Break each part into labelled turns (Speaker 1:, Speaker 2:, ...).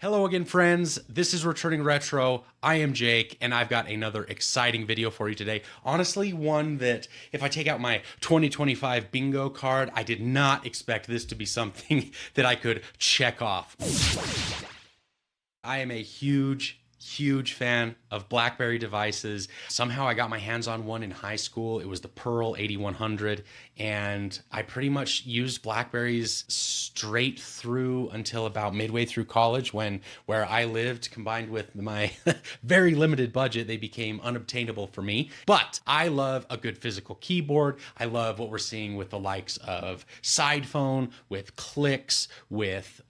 Speaker 1: Hello again, friends. This is Returning Retro. I am Jake, and I've got another exciting video for you today. Honestly, one that if I take out my 2025 bingo card, I did not expect this to be something that I could check off. I am a huge fan of BlackBerry devices. Somehow I got my hands on one in high school. It was the Pearl 8100, and I pretty much used BlackBerries straight through until about midway through college, when where I lived, combined with my very limited budget, they became unobtainable for me. But I love a good physical keyboard. I love what we're seeing with the likes of side phone, with clicks, with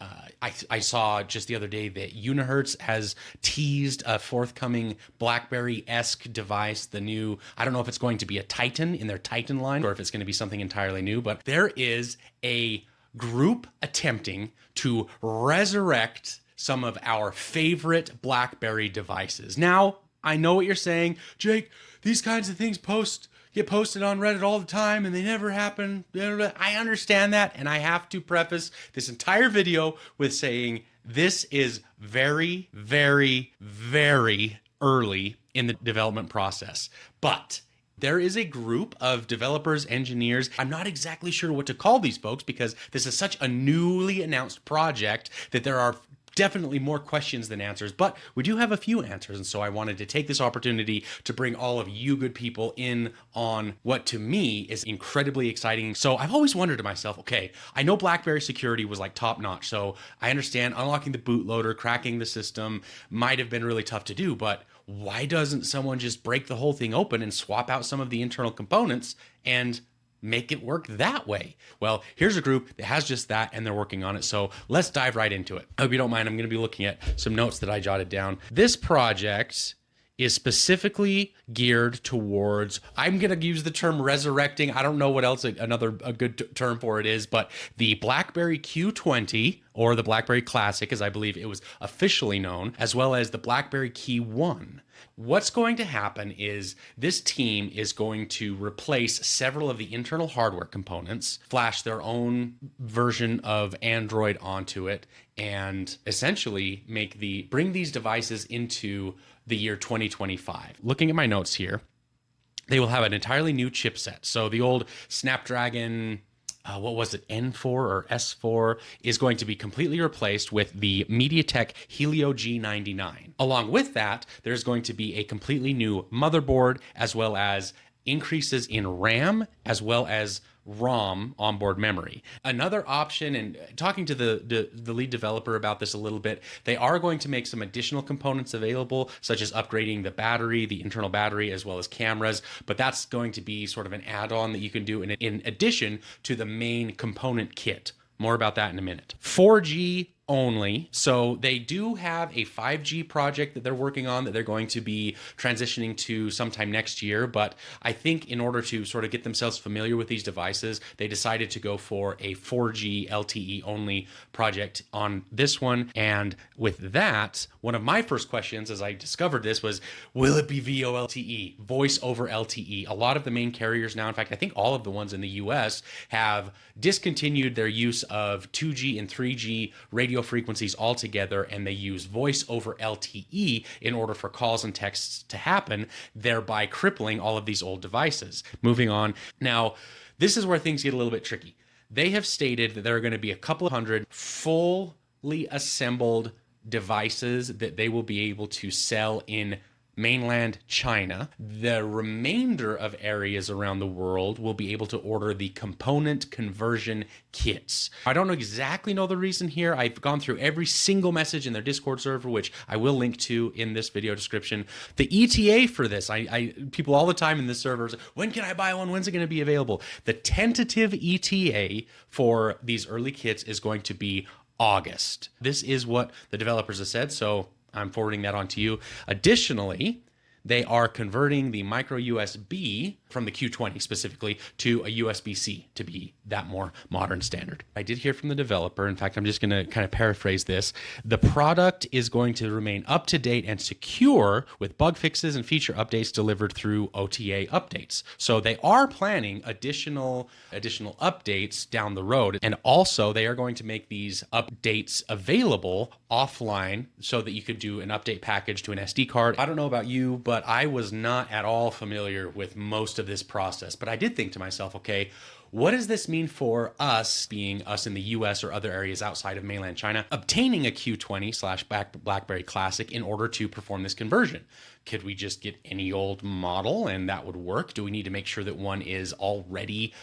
Speaker 1: I saw just the other day that Unihertz has teased a forthcoming BlackBerry-esque device, the new, I don't know if it's going to be a Titan in their Titan line or if it's going to be something entirely new, but there is a group attempting to resurrect some of our favorite BlackBerry devices. Now, I know what you're saying, Jake, these kinds of things get posted on Reddit all the time and they never happen. I understand that, and I have to preface this entire video with saying this is very, very, very early in the development process. But there is a group of developers, engineers. I'm not exactly sure what to call these folks because this is such a newly announced project that there are definitely more questions than answers, but we do have a few answers. And so I wanted to take this opportunity to bring all of you good people in on what to me is incredibly exciting. So I've always wondered to myself, okay, I know BlackBerry security was like top notch. So I understand unlocking the bootloader, cracking the system might have been really tough to do, but why doesn't someone just break the whole thing open and swap out some of the internal components and make it work that way? Well, here's a group that has just that, and they're working on it. So let's dive right into it. I hope you don't mind. I'm going to be looking at some notes that I jotted down. This project is specifically geared towards, I'm going to use the term resurrecting. I don't know what else a good term for it is, but the BlackBerry Q20, or the BlackBerry Classic, as I believe it was officially known, as well as the BlackBerry KeyOne. What's going to happen is this team is going to replace several of the internal hardware components, flash their own version of Android onto it, and essentially bring these devices into the year 2025. Looking at my notes here, they will have an entirely new chipset. So the old Snapdragon, what was it, N4 or S4, is going to be completely replaced with the MediaTek Helio G99. Along with that, there's going to be a completely new motherboard, as well as increases in RAM, as well as ROM, onboard memory. Another option, and talking to the lead developer about this a little bit, they are going to make some additional components available, such as upgrading the battery, the internal battery, as well as cameras, but that's going to be sort of an add-on that you can do in addition to the main component kit. More about that in a minute. 4G only. So they do have a 5G project that they're working on that they're going to be transitioning to sometime next year. But I think in order to sort of get themselves familiar with these devices, they decided to go for a 4G LTE only project on this one. And with that, one of my first questions as I discovered this was, will it be VoLTE, voice over LTE? A lot of the main carriers now, in fact, I think all of the ones in the US have discontinued their use of 2G and 3G radio frequencies altogether, and they use voice over LTE in order for calls and texts to happen, thereby crippling all of these old devices. Moving on. Now, this is where things get a little bit tricky. They have stated that there are going to be a couple of hundred fully assembled devices that they will be able to sell in mainland China. The remainder of areas around the world will be able to order the component conversion kits. I don't exactly know the reason here. I've gone through every single message in their Discord server, which I will link to in this video description. The ETA for this, people all the time in this server say, when can I buy one? When's it going to be available? The tentative ETA for these early kits is going to be August. This is what the developers have said, so I'm forwarding that on to you. Additionally, they are converting the micro USB from the Q20 specifically to a USB-C to be that more modern standard. I did hear from the developer. In fact, I'm just going to kind of paraphrase this. The product is going to remain up to date and secure with bug fixes and feature updates delivered through OTA updates. So they are planning additional updates down the road. And also they are going to make these updates available offline so that you could do an update package to an SD card. I don't know about you, but I was not at all familiar with most of this process. But I did think to myself, okay, what does this mean for us, being us in the US or other areas outside of mainland China, obtaining a Q20/BlackBerry Classic in order to perform this conversion? Could we just get any old model and that would work? Do we need to make sure that one is already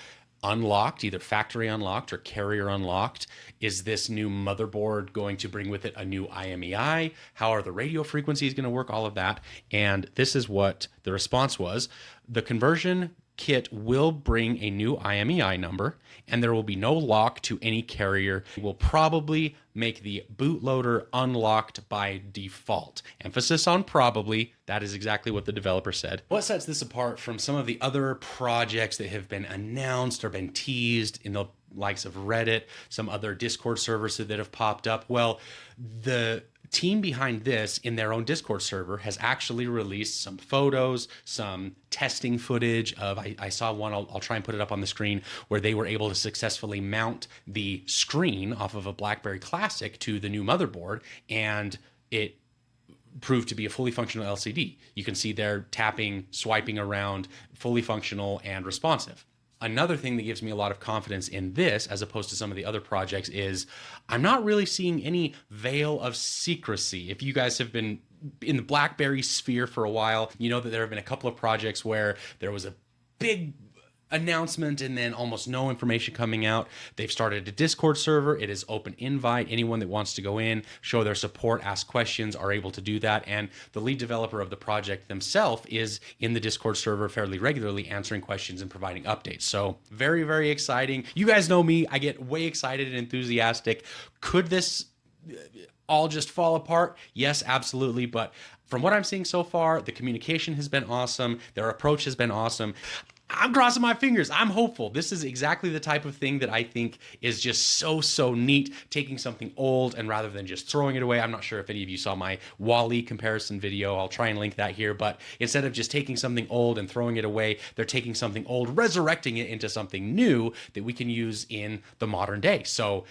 Speaker 1: unlocked, either factory unlocked or carrier unlocked? Is this new motherboard going to bring with it a new IMEI? How are the radio frequencies going to work? All of that. And this is what the response was. The conversion kit will bring a new IMEI number, and there will be no lock to any carrier. It will probably make the bootloader unlocked by default. Emphasis on probably. That is exactly what the developer said. What sets this apart from some of the other projects that have been announced or been teased in the likes of Reddit, some other Discord servers that have popped up? Well, the team behind this in their own Discord server has actually released some photos, some testing footage of, I saw one, I'll try and put it up on the screen, where they were able to successfully mount the screen off of a BlackBerry Classic to the new motherboard, and it proved to be a fully functional LCD. You can see they're tapping, swiping around, fully functional and responsive. Another thing that gives me a lot of confidence in this, as opposed to some of the other projects, is I'm not really seeing any veil of secrecy. If you guys have been in the BlackBerry sphere for a while, you know that there have been a couple of projects where there was a big announcement and then almost no information coming out. They've started a Discord server. It is open invite. Anyone that wants to go in, show their support, ask questions, are able to do that. And the lead developer of the project themselves is in the Discord server fairly regularly, answering questions and providing updates. So very, very exciting. You guys know me. I get way excited and enthusiastic. Could this all just fall apart? Yes, absolutely. But from what I'm seeing so far, the communication has been awesome. Their approach has been awesome. I'm crossing my fingers. I'm hopeful. This is exactly the type of thing that I think is just so neat, taking something old and rather than just throwing it away. I'm not sure if any of you saw my Wall-E comparison video. I'll try and link that here. But instead of just taking something old and throwing it away, they're taking something old, resurrecting it into something new that we can use in the modern day. So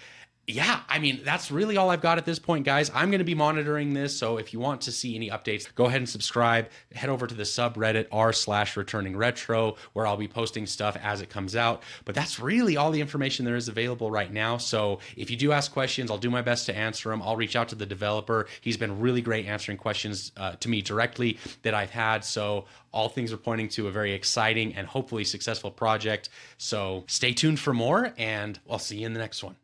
Speaker 1: yeah, I mean, that's really all I've got at this point, guys. I'm going to be monitoring this, so if you want to see any updates, go ahead and subscribe. Head over to the subreddit r/returningretro, where I'll be posting stuff as it comes out. But that's really all the information there is available right now. So if you do ask questions, I'll do my best to answer them. I'll reach out to the developer. He's been really great answering questions to me directly that I've had. So all things are pointing to a very exciting and hopefully successful project. So stay tuned for more, and I'll see you in the next one.